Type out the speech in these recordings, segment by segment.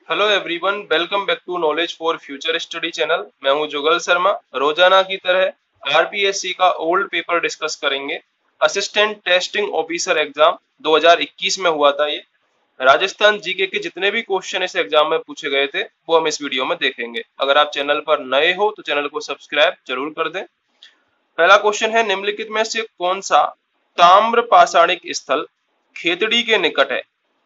Hello everyone, welcome back to knowledge for future study channel. मैं हूं जुगल शर्मा। रोजाना की तरह आरपीएससी का ओल्ड पेपर डिस्कस करेंगे। असिस्टेंट टेस्टिंग ऑफिसर एग्जाम 2021 में हुआ था। ये राजस्थान जीके के जितने भी क्वेश्चन इस एग्जाम में पूछे गए थे वो हम इस वीडियो में देखेंगे। अगर आप चैनल पर नए हो तो चैनल को सब्सक्राइब जरूर कर दें। पहला क्वेश्चन है, निम्नलिखित में से कौन सा ताम्र पाषाणिक स्थल खेतड़ी के निकट है?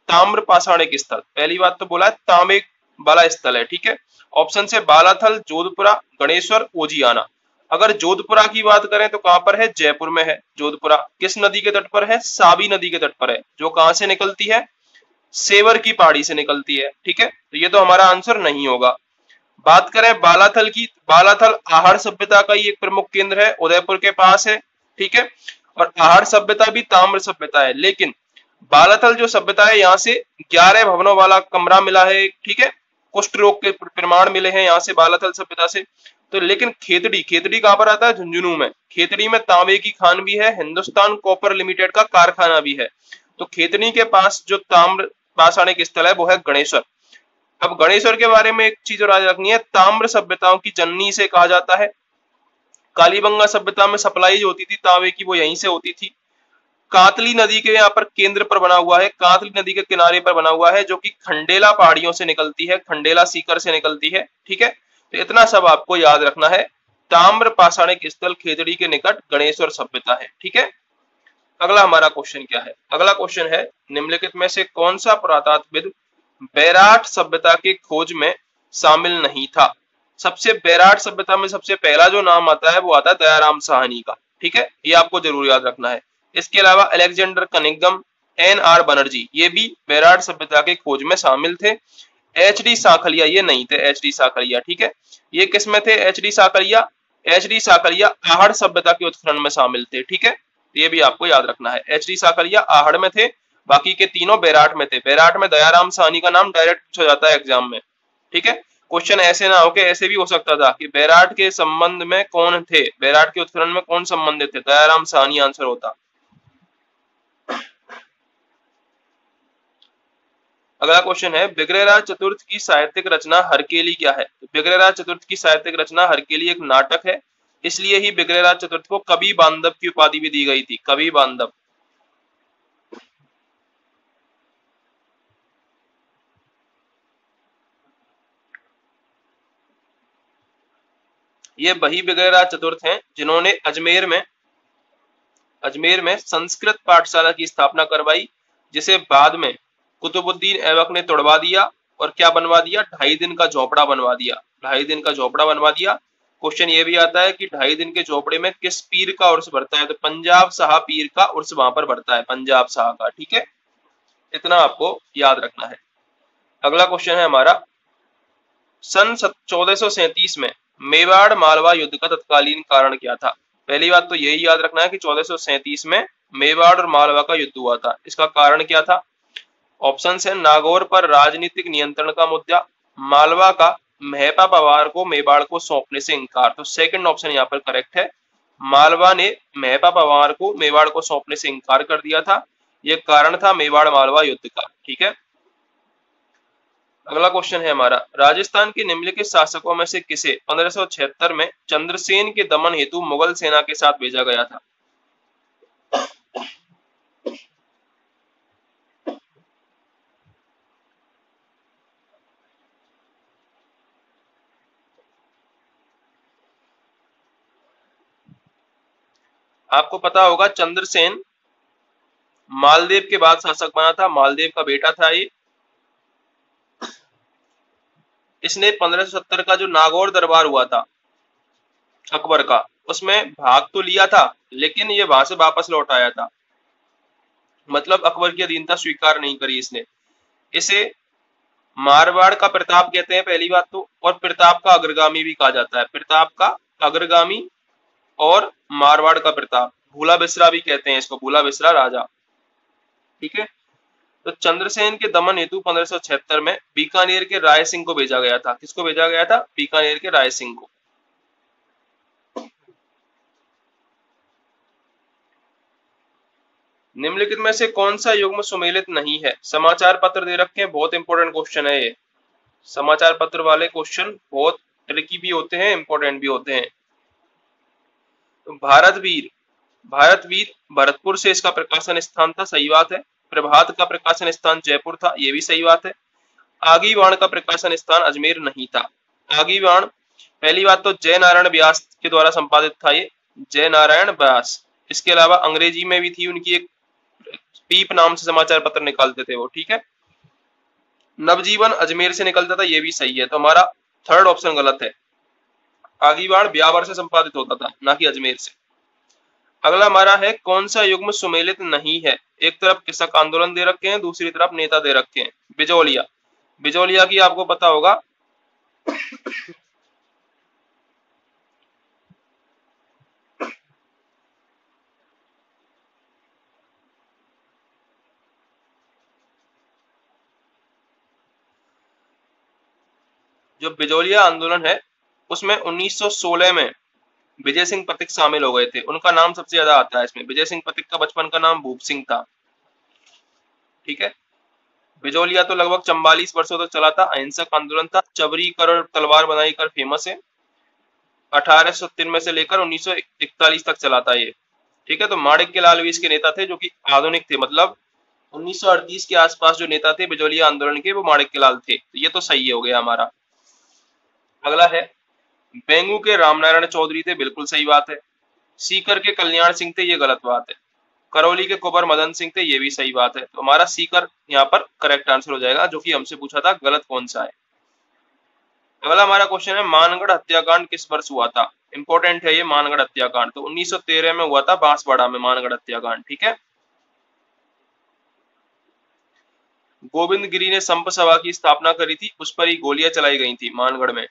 ताम्र पाषाणिक स्थल, पहली बात तो बोला है तांबे वाला स्थल है, ठीक है। ऑप्शन से बालाथल, जोधपुरा, गणेश्वर, ओजियाना। अगर जोधपुरा की बात करें तो कहां पर है? जयपुर में है जोधपुरा। किस नदी के तट पर है? साबी नदी के तट पर है, जो कहां से निकलती है? सेवर की पहाड़ी से निकलती है, ठीक है। तो ये तो हमारा आंसर नहीं होगा। बात करें बालाथल की, बालाथल आहार सभ्यता का ही एक प्रमुख केंद्र है, उदयपुर के पास है, ठीक है। और आहार सभ्यता भी ताम्र सभ्यता है, लेकिन बालाथल जो सभ्यता है यहाँ से 11 भवनों वाला कमरा मिला है, ठीक है। कुष्ठ रोग के प्रमाण मिले हैं यहाँ से बालाथल सभ्यता से। तो लेकिन खेतड़ी, खेतड़ी कहां पर आता है? झुंझुनू में। खेतड़ी में तांबे की खान भी है, हिंदुस्तान कॉपर लिमिटेड का कारखाना भी है। तो खेतड़ी के पास जो ताम्र पाषाणिक स्थल है वो है गणेश्वर। अब गणेश्वर के बारे में एक चीज और याद रखनी है, ताम्र सभ्यताओं की जननी से कहा जाता है। कालीबंगा सभ्यता में सप्लाई जो होती थी तांबे की वो यहीं से होती थी। कातली नदी के यहाँ पर केंद्र पर बना हुआ है, कातली नदी के किनारे पर बना हुआ है, जो कि खंडेला पहाड़ियों से निकलती है, खंडेला सीकर से निकलती है, ठीक है। तो इतना सब आपको याद रखना है। ताम्र पाषाणिक स्थल खेतड़ी के निकट गणेश्वर सभ्यता है, ठीक है। अगला हमारा क्वेश्चन क्या है? अगला क्वेश्चन है, निम्नलिखित में से कौन सा पुरातत्वविद बैराट सभ्यता के खोज में शामिल नहीं था? सबसे बैराट सभ्यता में सबसे पहला जो नाम आता है वो आता है दयाराम साहनी का, ठीक है। ये आपको जरूर याद रखना है। इसके अलावा Alexander Cunningham, N R Banerjee, ये भी बैराट सभ्यता के खोज में शामिल थे। एच डी साखलिया ये नहीं थे, एच डी साखलिया, ठीक है। ये किस में थे H D Sankalia? H D Sankalia Ahar सभ्यता के उत्खनन में शामिल थे, ठीक है। ये भी आपको याद रखना है। एच डी साखलिया आहड़ में थे, बाकी के तीनों बैराट में थे। बैराट में दयाराम साहनी का नाम डायरेक्ट पूछा जाता है एग्जाम में, ठीक है। क्वेश्चन ऐसे ना हो के ऐसे भी हो सकता था कि बैराट के संबंध में कौन थे, बैराट के उत्खनन में कौन संबंधित थे? दयाराम साहनी आंसर होता। अगला क्वेश्चन है, बिग्रहराज चतुर्थ की साहित्यिक रचना हरकेली क्या है? बिग्रहराज चतुर्थ की साहित्यिक रचना हरकेली एक नाटक है, इसलिए ही बिग्रहराज चतुर्थ को कवि बांधव की उपाधि भी दी गई थी, कवि बांधव। ये वही बिग्रहराज चतुर्थ हैं जिन्होंने अजमेर में संस्कृत पाठशाला की स्थापना करवाई, जिसे बाद में कुतुबुद्दीन ऐबक ने तोड़वा दिया और क्या बनवा दिया? 2.5 दिन का झोपड़ा बनवा दिया, 2.5 दिन का झोपड़ा बनवा दिया। क्वेश्चन ये भी आता है कि 2.5 दिन के झोपड़े में किस पीर का उर्स भरता है? तो पंजाब शाह पीर का उर्स वहां पर भरता है, पंजाब शाह का, ठीक है। इतना आपको याद रखना है। अगला क्वेश्चन है हमारा, सन 1437 में मेवाड़ मालवा युद्ध का तत्कालीन कारण क्या था? पहली बात तो यही याद रखना है कि 1437 में मेवाड़ और मालवा का युद्ध हुआ था। इसका कारण क्या था? ऑप्शन है, नागौर पर राजनीतिक नियंत्रण का मुद्दा, मालवा का मेहपा पवार को मेवाड़ को सौंपने से इंकार। तो सेकंड ऑप्शन यहाँ पर करेक्ट है। मालवा ने मेहपा पवार को मेवाड़ को सौंपने से इंकार कर दिया था, यह कारण था मेवाड़ मालवा युद्ध का, ठीक है। अगला क्वेश्चन है हमारा, राजस्थान के निम्नलिखित शासकों में से किसे 1576 में चंद्रसेन के दमन हेतु मुगल सेना के साथ भेजा गया था? आपको पता होगा चंद्रसेन मालदेव के बाद शासक बना था, मालदेव का बेटा था ये। इसने 1570 का जो नागौर दरबार हुआ था अकबर का, उसमें भाग तो लिया था, लेकिन ये वहां से वापस लौट आया था। मतलब अकबर की अधीनता स्वीकार नहीं करी इसने। इसे मारवाड़ का प्रताप कहते हैं पहली बात तो, और प्रताप का अग्रगामी भी कहा जाता है। प्रताप का अग्रगामी और मारवाड़ का प्रताप, भूला बिसरा भी कहते हैं इसको, भूला बिसरा राजा, ठीक है। तो चंद्रसेन के दमन हेतु 1576 में बीकानेर के राय सिंह को भेजा गया था। किसको भेजा गया था? बीकानेर के राय सिंह को। निम्नलिखित में से कौन सा युग्म सुमेलित नहीं है? समाचार पत्र दे रखे हैं, बहुत इंपॉर्टेंट क्वेश्चन है ये। समाचार पत्र वाले क्वेश्चन बहुत ट्रिकी भी होते हैं, इंपॉर्टेंट भी होते हैं। तो भारत वीर भरतपुर से इसका प्रकाशन स्थान था, सही बात है। प्रभात का प्रकाशन स्थान जयपुर था, ये भी सही बात है। आगीवाण का प्रकाशन स्थान अजमेर नहीं था। आगीवाण पहली बात तो जय नारायण व्यास के द्वारा संपादित था, ये जय नारायण व्यास। इसके अलावा अंग्रेजी में भी थी उनकी एक, पीप नाम से समाचार पत्र निकालते थे वो, ठीक है। नवजीवन अजमेर से निकलता था, ये भी सही है। तो हमारा थर्ड ऑप्शन गलत है। आगीवाण ब्यावर से संपादित होता था, ना कि अजमेर से। अगला हमारा है कौन सा युग्म सुमेलित नहीं है। एक तरफ कृषक आंदोलन दे रखे हैं, दूसरी तरफ नेता दे रखे हैं। बिजोलिया, बिजोलिया की आपको पता होगा जो बिजोलिया आंदोलन है उसमें 1916 में विजय सिंह पथिक शामिल हो गए थे। उनका नाम सबसे ज्यादा आता है इसमें। विजय सिंह पथिक का बचपन का नाम भूप सिंह था, ठीक है। बिजोलिया तो लगभग 44 वर्षों तक चला था, अहिंसक आंदोलन था। चबरी कर तलवार बनाई कर फेमस है। 1893 से लेकर 1941 तक चला था ये, ठीक है। तो माणिक्य लाल भी इसके नेता थे, जो कि आधुनिक थे, मतलब 1938 के आसपास जो नेता थे बिजोलिया आंदोलन के, वो माणिक्य लाल थे। तो ये तो सही हो गया हमारा। अगला है बेंगू के रामनारायण चौधरी थे, बिल्कुल सही बात है। सीकर के कल्याण सिंह थे, ये गलत बात है। करौली के कुंवर मदन सिंह थे, ये भी सही बात है। तो हमारा सीकर यहाँ पर करेक्ट आंसर हो जाएगा, जो कि हमसे पूछा था गलत कौन सा है। अगला हमारा क्वेश्चन है मानगढ़ हत्याकांड किस वर्ष हुआ था। इंपॉर्टेंट है ये मानगढ़ हत्याकांड। तो 1913 में हुआ था, बांसवाड़ा में मानगढ़ हत्याकांड, ठीक है। गोविंद गिरी ने संप सभा की स्थापना करी थी, उस पर ही गोलियां चलाई गई थी मानगढ़ में।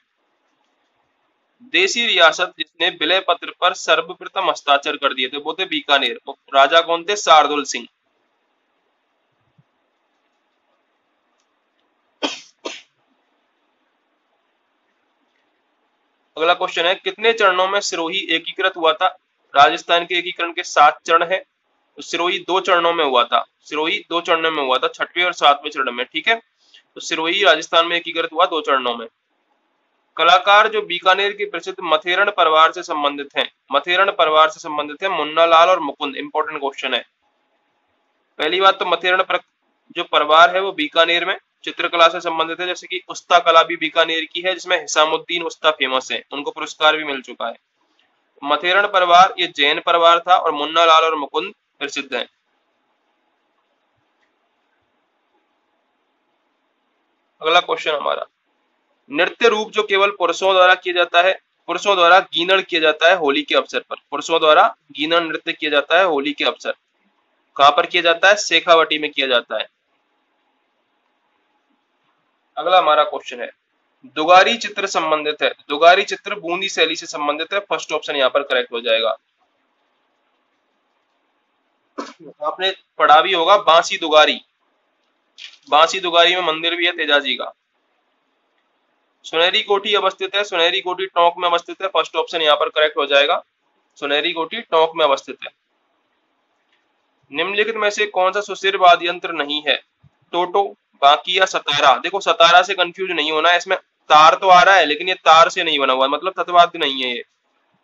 देशी रियासत जिसने विलय पत्र पर सर्वप्रथम हस्ताक्षर कर दिए थे वो थे बीकानेर। राजा कौन थे? शार्दुल सिंह। अगला क्वेश्चन है कितने चरणों में सिरोही एकीकृत हुआ था। राजस्थान के एकीकरण के 7 चरण है, तो सिरोही 2 चरणों में हुआ था। सिरोही 2 चरणों में हुआ था, 6वें और 7वें चरण में, ठीक है। तो सिरोही राजस्थान में एकीकृत हुआ 2 चरणों में। कलाकार जो बीकानेर के प्रसिद्ध मथेरण परिवार से संबंधित हैं, मथेरण परिवार से संबंधित है मुन्ना लाल और मुकुंद। इंपॉर्टेंट क्वेश्चन है। पहली बात तो मथेरण जो परिवार है वो बीकानेर में चित्रकला से संबंधित है, जैसे कि उस्ता कला भी बीकानेर की है, जिसमें हिसामुद्दीन उस्ता फेमस है, उनको पुरस्कार भी मिल चुका है। मथेरण परिवार ये जैन परिवार था और मुन्ना लाल और मुकुंद प्रसिद्ध हैं। अगला क्वेश्चन हमारा, नृत्य रूप जो केवल पुरुषों द्वारा किया जाता है, पुरुषों द्वारा गीनड़ किया जाता है होली के अवसर पर। पुरुषों द्वारा गीनड़ नृत्य किया जाता है होली के अवसर। कहां पर किया जाता है? शेखावटी में किया जाता है। अगला हमारा क्वेश्चन है दुगारी चित्र संबंधित है। दुगारी चित्र बूंदी शैली से संबंधित है। फर्स्ट ऑप्शन यहाँ पर करेक्ट हो जाएगा। आपने पढ़ा भी होगा बांसी दुगारी। बांसी दुगारी में मंदिर भी है तेजाजी का। सुनहरी कोठी अवस्थित है, सुनहरी कोठी टोंक में अवस्थित है। फर्स्ट ऑप्शन यहाँ पर करेक्ट हो जाएगा, सुनहरी कोठी टोंक में अवस्थित है। निम्नलिखित में से कौन सा सुशिर वाद्य यंत्र नहीं है? टोटो, बाकी या सतारा। देखो सतारा से कंफ्यूज नहीं होना है, इसमें तार तो आ रहा है लेकिन ये तार से नहीं बना हुआ, मतलब तत्वाद्य नहीं है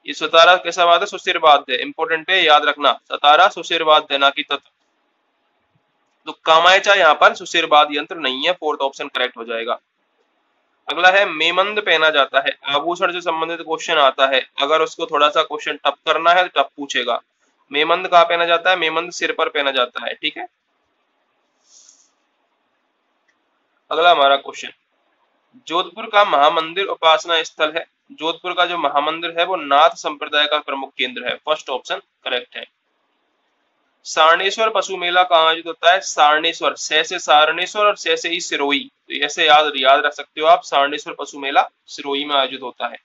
ये सतारा कैसा वाद्य? सुशिर वाद्य। इंपॉर्टेंट है, याद रखना, सतारा सुशिर वाद्य ना कि तत्व। तो कामायचा यहाँ पर सुशिर वाद्य यंत्र नहीं है। फोर्थ ऑप्शन करेक्ट हो जाएगा। अगला है मेमंद पहना जाता है। आभूषण से संबंधित क्वेश्चन आता है, अगर उसको थोड़ा सा क्वेश्चन टफ करना है तो टफ पूछेगा। मेमंद कहाँ पहना जाता है? मेमंद सिर पर पहना जाता है, ठीक है। अगला हमारा क्वेश्चन, जोधपुर का महामंदिर उपासना स्थल है। जोधपुर का जो महामंदिर है वो नाथ संप्रदाय का प्रमुख केंद्र है। फर्स्ट ऑप्शन करेक्ट है। सारणेश्वर पशु मेला कहाँ आयोजित होता है? सारणेश्वर, से सारणेश्वर और से ही सिरोही, तो ऐसे याद रख सकते हो आप। सारणेश्वर पशु मेला सिरोही में आयोजित होता है।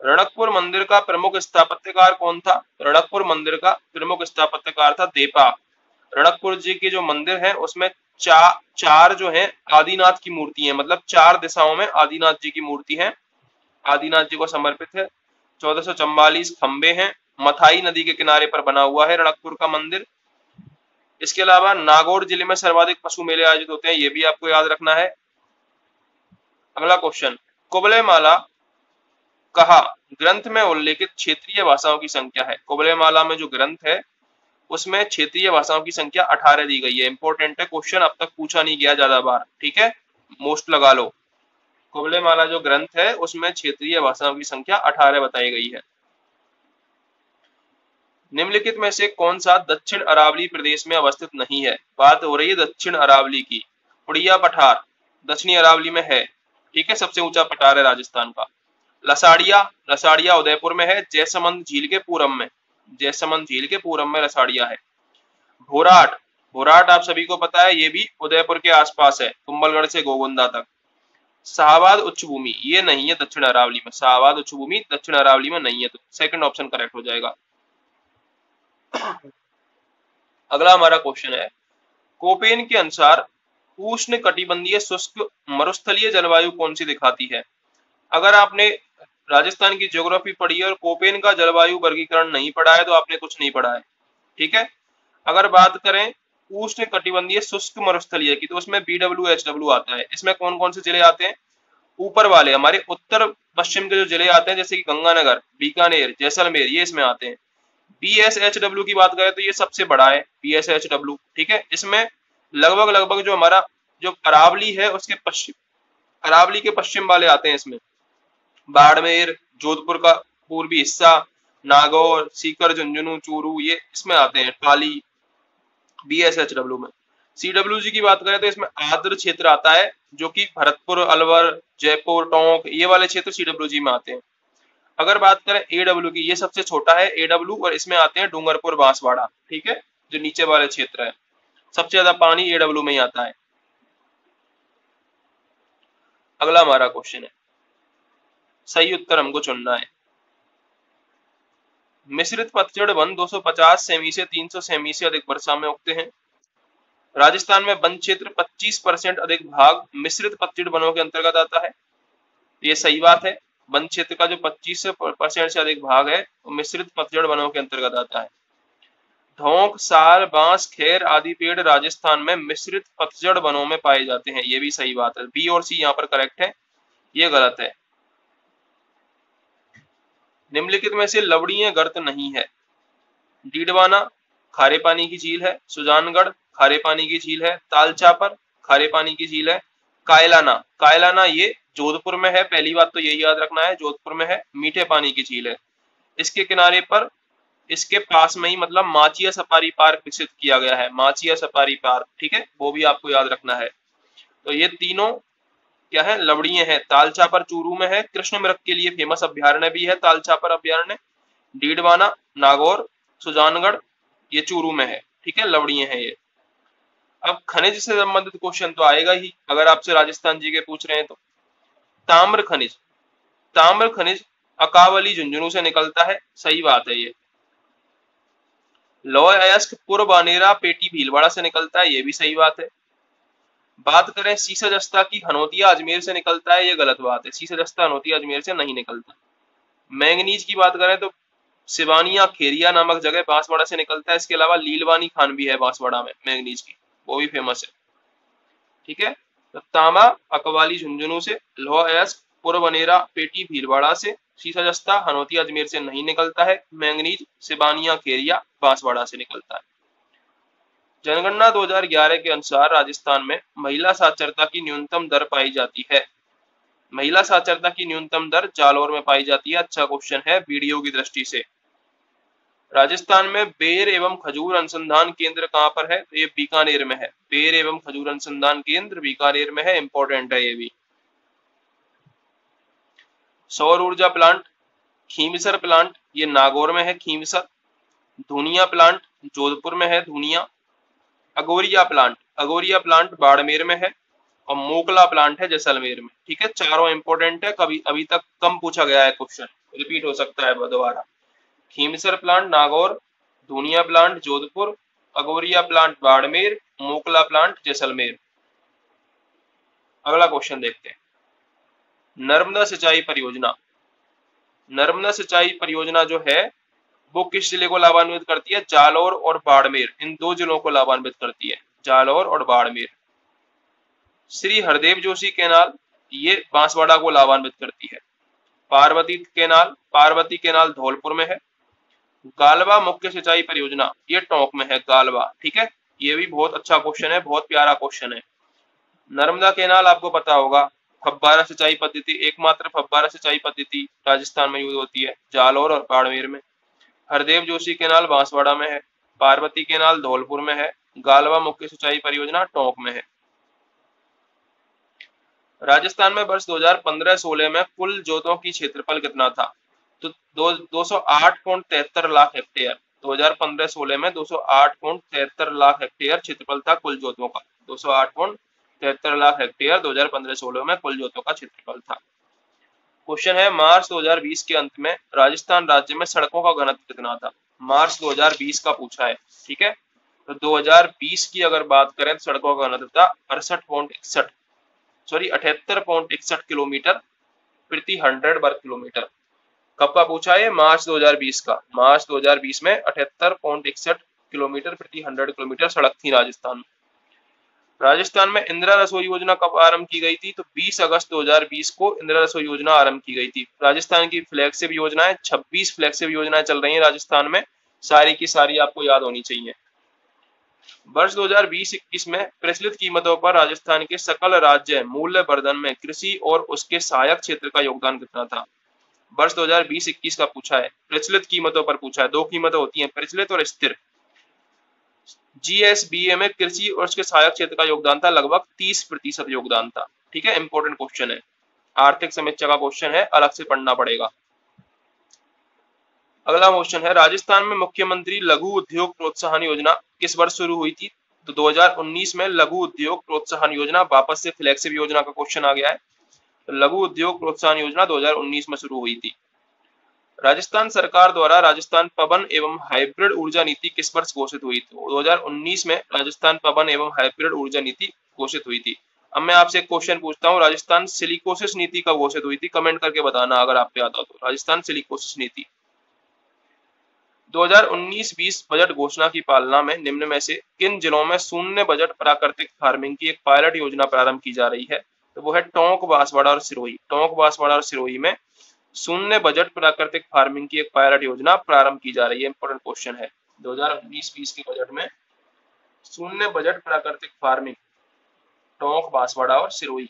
रणकपुर मंदिर का प्रमुख स्थापत्यकार कौन था? रणकपुर मंदिर का प्रमुख स्थापत्यकार था देपा। रणकपुर जी के जो मंदिर है उसमें चार जो है आदिनाथ की मूर्ति है, मतलब 4 दिशाओं में आदिनाथ जी की मूर्ति है, आदिनाथ जी को समर्पित है। 1444 खंबे हैं। मथाई नदी के किनारे पर बना हुआ है रणकपुर का मंदिर। इसके अलावा नागौर जिले में सर्वाधिक पशु मेले आयोजित होते हैं, ये भी आपको याद रखना है। अगला क्वेश्चन, कुबलयमाला कहा ग्रंथ में उल्लेखित क्षेत्रीय भाषाओं की संख्या है। कुबलयमाला में जो ग्रंथ है उसमें क्षेत्रीय भाषाओं की संख्या 18 दी गई है। इंपॉर्टेंट है, क्वेश्चन अब तक पूछा नहीं गया ज्यादा बार, ठीक है, मोस्ट लगा लो। कुबलयमाला जो ग्रंथ है उसमें क्षेत्रीय भाषाओं की संख्या 18 बताई गई है। निम्नलिखित में से कौन सा दक्षिण अरावली प्रदेश में अवस्थित नहीं है? बात हो रही है दक्षिण अरावली की। उड़िया पठार दक्षिणी अरावली में है, ठीक है, सबसे ऊंचा पठार है राजस्थान का। लसाड़िया, लसाड़िया उदयपुर में है, जयसमंद झील के पूरब में, जयसमंद झील के पूरब में लसाड़िया है। भोराट, भोराट आप सभी को पता है ये भी उदयपुर के आसपास है, कुंभलगढ़ से गोगुंदा तक। शाहबाद उच्च भूमि ये नहीं है दक्षिण अरावली में, शाहबाद उच्च भूमि दक्षिण अरावली में नहीं है, तो सेकंड ऑप्शन करेक्ट हो जाएगा। अगला हमारा क्वेश्चन है, कोपेन के अनुसार उष्ण कटिबंधीय शुष्क मरुस्थलीय जलवायु कौन सी दिखाती है? अगर आपने राजस्थान की ज्योग्राफी पढ़ी है और कोपेन का जलवायु वर्गीकरण नहीं पढ़ा है तो आपने कुछ नहीं पढ़ा है, ठीक है। अगर बात करें उष्ण कटिबंधीय शुष्क मरुस्थलीय की तो उसमें BWHW आता है। इसमें कौन कौन से जिले आते हैं? ऊपर वाले हमारे उत्तर पश्चिम के जो जिले आते हैं जैसे कि गंगानगर, बीकानेर, जैसलमेर, ये इसमें आते हैं। BSHW की बात करें तो ये सबसे बड़ा है BSHW, ठीक है। इसमें लगभग लगभग जो हमारा जो अरावली है उसके पश्चिम, अरावली के पश्चिम वाले आते हैं इसमें, बाड़मेर, जोधपुर का पूर्वी हिस्सा, नागौर, सीकर, झुंझुनू, चूरू, ये इसमें आते हैं, पाली BSHW में। CWG की बात करें तो इसमें आर्द्र क्षेत्र आता है जो कि भरतपुर, अलवर, जयपुर, टोंक, ये वाले क्षेत्र CWG में आते हैं। अगर बात करें AW की, ये सबसे छोटा है AW और इसमें आते हैं डूंगरपुर, बांसवाड़ा, ठीक है, जो नीचे वाले क्षेत्र है। सबसे ज्यादा पानी AW में ही आता है। अगला हमारा क्वेश्चन है, सही उत्तर हमको चुनना है। मिश्रित पतझड़ वन 250 सेमी से 300 सेमी से अधिक वर्षा में उगते हैं। राजस्थान में वन क्षेत्र 25% अधिक भाग मिश्रित पतझड़ वनों के अंतर्गत आता है। ये सही बात है, वन क्षेत्र का जो 25% से अधिक भाग है वो मिश्रित पतझड़ वनों के अंतर्गत आता है। धौंक, साल, बांस, खेर आदि पेड़ राजस्थान में मिश्रित पतझड़ वनों में पाए जाते हैं। ये भी सही बात है, बी और सी यहाँ पर करेक्ट है, ये गलत है। निम्नलिखित में से लवणीय गर्त नहीं है। डीडवाना खारे पानी की झील है, सुजानगढ़ खारे पानी की झील है, तालचापर खारे पानी की झील है, कायलाना, कायलाना ये जोधपुर में है, पहली बात तो यही याद रखना है, जोधपुर में है, मीठे पानी की झील है। इसके किनारे पर, इसके पास में ही मतलब माचिया सफारी पार्क विकसित किया गया है, माचिया सफारी पार्क, ठीक है, वो भी आपको याद रखना है। तो ये तीनों क्या है, लवणीय है। तालचापर चूरू में है, कृष्ण मृग के लिए फेमस अभ्यारण्य भी है तालचापर अभ्यारण्य। डीडवाना, नागौर, सुजानगढ़ ये चूरू में है, ठीक है, लवणीय है ये। अब खनिज से संबंधित क्वेश्चन तो आएगा ही अगर आपसे राजस्थान जी के पूछ रहे हैं तो। ताम्र खनिज, ताम्र खनिज अकावली झुंझुनू से निकलता है, सही बात है ये। लौह अयस्क पुरबानेरा पेटी भीलवाड़ा से निकलता है, ये भी सही बात है। बात करें सीसा जस्ता की, हनोतिया अजमेर से निकलता है, ये गलत बात है, सीसा जस्ता हनोतिया अजमेर से नहीं निकलता। मैंगनीज की बात करें तो सिवानिया खेरिया नामक जगह बांसवाड़ा से निकलता है। इसके अलावा लीलवानी खान भी है बांसवाड़ा में मैंगनीज की, वो भी फेमस है, ठीक है। तो तांबा अकवाली झुंझुनू से, लोहा अयस्क पुरबनेरा पेटी भीलवाड़ा से, सीसा जस्ता हनोतिया अजमेर से नहीं निकलता है, मैंगनीज सिवानिया खेरिया बांसवाड़ा से निकलता है। जनगणना 2011 के अनुसार राजस्थान में महिला साक्षरता की न्यूनतम दर पाई जाती है। महिला साक्षरता की न्यूनतम दर जालौर में पाई जाती है। अच्छा क्वेश्चन है वीडियो की दृष्टि से। राजस्थान में बेर एवं खजूर अनुसंधान केंद्र कहां पर है? तो ये बीकानेर में है, बेर एवं खजूर अनुसंधान केंद्र बीकानेर में है, इंपॉर्टेंट है ये भी। सौर ऊर्जा प्लांट, खींवसर प्लांट ये नागौर में है, खींवसर। धुनिया प्लांट जोधपुर में है, धुनिया। अगोरिया प्लांट, अगोरिया प्लांट बाड़मेर में है, और मोकला प्लांट है जैसलमेर में, ठीक है। चारों इंपॉर्टेंट है, कभी अभी तक कम पूछा गया है क्वेश्चन, रिपीट हो सकता है दोबारा। खींवसर प्लांट नागौर, धुनिया प्लांट जोधपुर, अगोरिया प्लांट बाड़मेर, मोकला प्लांट जैसलमेर। अगला क्वेश्चन देखते हैं, नर्मदा सिंचाई परियोजना, नर्मदा सिंचाई परियोजना जो है वो किस जिले को लाभान्वित करती है? जालौर और बाड़मेर, इन दो जिलों को लाभान्वित करती है, जालौर और बाड़मेर। श्री हरदेव जोशी कैनाल ये बांसवाड़ा को लाभान्वित करती है। पार्वती केनाल धौलपुर में है। गालवा मुख्य सिंचाई परियोजना ये टोंक में है, गालवा, ठीक है। ये भी बहुत अच्छा क्वेश्चन है, बहुत प्यारा क्वेश्चन है। नर्मदा केनाल आपको पता होगा, फव्वारा सिंचाई पद्धति, एकमात्र फव्वारा सिंचाई पद्धति राजस्थान में यूज होती है, जालौर और बाड़मेर में। हरदेव जोशी केनाल बांसवाड़ा में है। पार्वती केनाल धौलपुर में है। गालवा मुख्य सिंचाई परियोजना टोंक में है। राजस्थान में वर्ष 2015-16 में कुल जोतों की क्षेत्रफल कितना था? तो 208.73 लाख हेक्टेयर। 2015-16 में 208.73 लाख हेक्टेयर क्षेत्रफल था कुल जोतों का। 208.73 लाख हेक्टेयर 2015-16 में कुल जोतों का क्षेत्रफल था। क्वेश्चन है, मार्च 2020 के अंत में राजस्थान राज्य में सड़कों का घनत्व कितना था? मार्च 2020 का पूछा है, ठीक है। तो 2020 की अगर बात करें तो सड़कों का घनत्व था 78.61 किलोमीटर प्रति 100 वर्ग किलोमीटर। कब का पूछा है? मार्च 2020 का। मार्च 2020 में 78.61 किलोमीटर प्रति 100 किलोमीटर सड़क थी राजस्थान में। राजस्थान में इंदिरा रसोई योजना कब आरंभ की गई थी? तो 20 अगस्त 2020 को इंदिरा रसोई योजना आरंभ की गई थी। राजस्थान की फ्लैगशिप योजनाएं, 26 फ्लैगशिप योजनाएं चल रही हैं राजस्थान में, सारी की सारी आपको याद होनी चाहिए। वर्ष 2020-21 में प्रचलित कीमतों पर राजस्थान के सकल राज्य मूल्य वर्धन में कृषि और उसके सहायक क्षेत्र का योगदान कितना था? वर्ष 2020-21 का पूछा है, प्रचलित कीमतों पर पूछा है। दो कीमतें होती हैं, प्रचलित और स्थिर। जीएसबीए में कृषि और उसके सहायक क्षेत्र का योगदान था लगभग 30% योगदान था, ठीक है। इंपॉर्टेंट क्वेश्चन है, आर्थिक समीक्षा का क्वेश्चन है, अलग से पढ़ना पड़ेगा। अगला क्वेश्चन है, राजस्थान में मुख्यमंत्री लघु उद्योग प्रोत्साहन योजना किस वर्ष शुरू हुई थी? तो 2019 में लघु उद्योग प्रोत्साहन योजना, वापस से फ्लैगशिप योजना का क्वेश्चन आ गया है। तो लघु उद्योग प्रोत्साहन योजना 2019 में शुरू हुई थी। राजस्थान सरकार द्वारा राजस्थान पवन एवं हाइब्रिड ऊर्जा नीति किस वर्ष घोषित हुई थी? 2019 में राजस्थान पवन एवं हाइब्रिड ऊर्जा नीति घोषित हुई थी। अब मैं आपसे एक क्वेश्चन पूछता हूँ, राजस्थान सिलिकोसिस नीति कब घोषित हुई थी? कमेंट करके बताना अगर आपको याद हो तो। राजस्थान सिलिकोसिस नीति 2019-20 बजट घोषणा की पालना में निम्न में से किन जिलों में शून्य बजट प्राकृतिक फार्मिंग की एक पायलट योजना प्रारंभ की जा रही है? तो वो है टोंक, बांसवाड़ा और सिरोही। टोंक, बांसवाड़ा और सिरोही में शून्य बजट प्राकृतिक फार्मिंग की एक पायलट योजना प्रारंभ की जा रही है। इंपॉर्टेंट क्वेश्चन है, 2019-20 के बजट में शून्य बजट प्राकृतिक फार्मिंग, टोंक, बांसवाड़ा और सिरोही।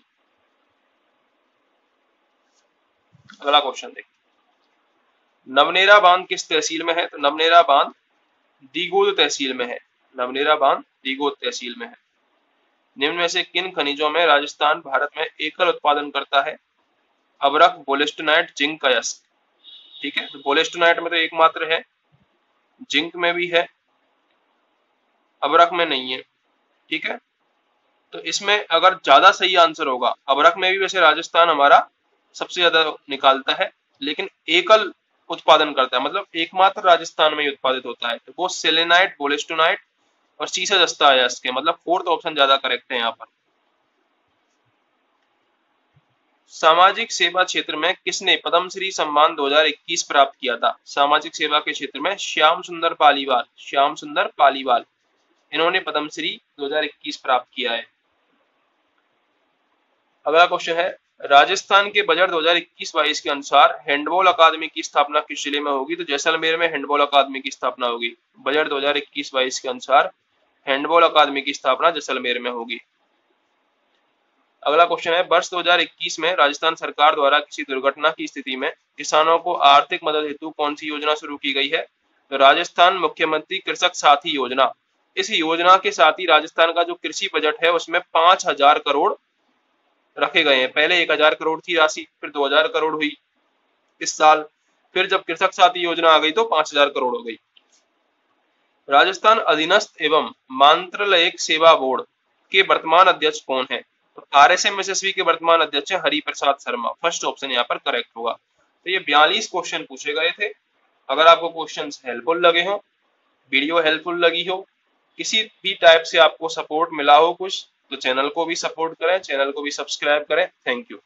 अगला क्वेश्चन देखिए, नवनेरा बांध किस तहसील में है? तो नवनेरा बांध दीगोद तहसील में है। नवनेरा बांध दीगोद तहसील में है। निम्न में से किन खनिजों में राजस्थान भारत में एकल उत्पादन करता है? अभ्रक, बोलेस्टोनाइट, जिंक, अयस्क, ठीक है। तो बोलेस्टोनाइट में तो एकमात्र है, जिंक में भी है, अभ्रक में नहीं है, ठीक है। तो इसमें अगर ज्यादा सही आंसर होगा, अभ्रक में भी वैसे राजस्थान हमारा सबसे ज्यादा निकालता है, लेकिन एकल उत्पादन करता है, मतलब एकमात्र राजस्थान में ही उत्पादित होता है, तो वो सेलेनाइट, बोलेस्टोनाइट और सीसा जस्ता अयस्क है, मतलब फोर्थ ऑप्शन ज्यादा करेक्ट है यहाँ पर। सामाजिक सेवा क्षेत्र में किसने पद्मश्री सम्मान 2021 प्राप्त किया था? सामाजिक सेवा के क्षेत्र में श्याम सुंदर पालीवाल, श्याम सुंदर पालीवाल, इन्होंने पद्मश्री 2021 प्राप्त किया है। अगला क्वेश्चन है, राजस्थान के बजट 2021-22 के अनुसार हैंडबॉल अकादमी की स्थापना किस जिले में होगी? तो जैसलमेर में हैंडबॉल अकादमी की स्थापना होगी। बजट 2021-22 के अनुसार हैंडबॉल अकादमी की स्थापना जैसलमेर में होगी। अगला क्वेश्चन है, वर्ष 2021 में राजस्थान सरकार द्वारा किसी दुर्घटना की स्थिति में किसानों को आर्थिक मदद हेतु कौन सी योजना शुरू की गई है? तो राजस्थान मुख्यमंत्री कृषक साथी योजना। इस योजना के साथ ही राजस्थान का जो कृषि बजट है उसमें 5000 करोड़ रखे गए हैं। पहले 1000 करोड़ थी राशि, फिर 2000 करोड़ हुई इस साल, फिर जब कृषक साथी योजना आ गई तो 5000 करोड़ हो गई। राजस्थान अधीनस्थ एवं मांत्रलयिक सेवा बोर्ड के वर्तमान अध्यक्ष कौन है? तो RSMSSB के वर्तमान अध्यक्ष है हरि प्रसाद शर्मा। फर्स्ट ऑप्शन यहाँ पर करेक्ट होगा। तो ये 42 क्वेश्चन पूछे गए थे। अगर आपको क्वेश्चंस हेल्पफुल लगे हो, वीडियो हेल्पफुल लगी हो, किसी भी टाइप से आपको सपोर्ट मिला हो कुछ, तो चैनल को भी सपोर्ट करें, चैनल को भी सब्सक्राइब करें। Thank you.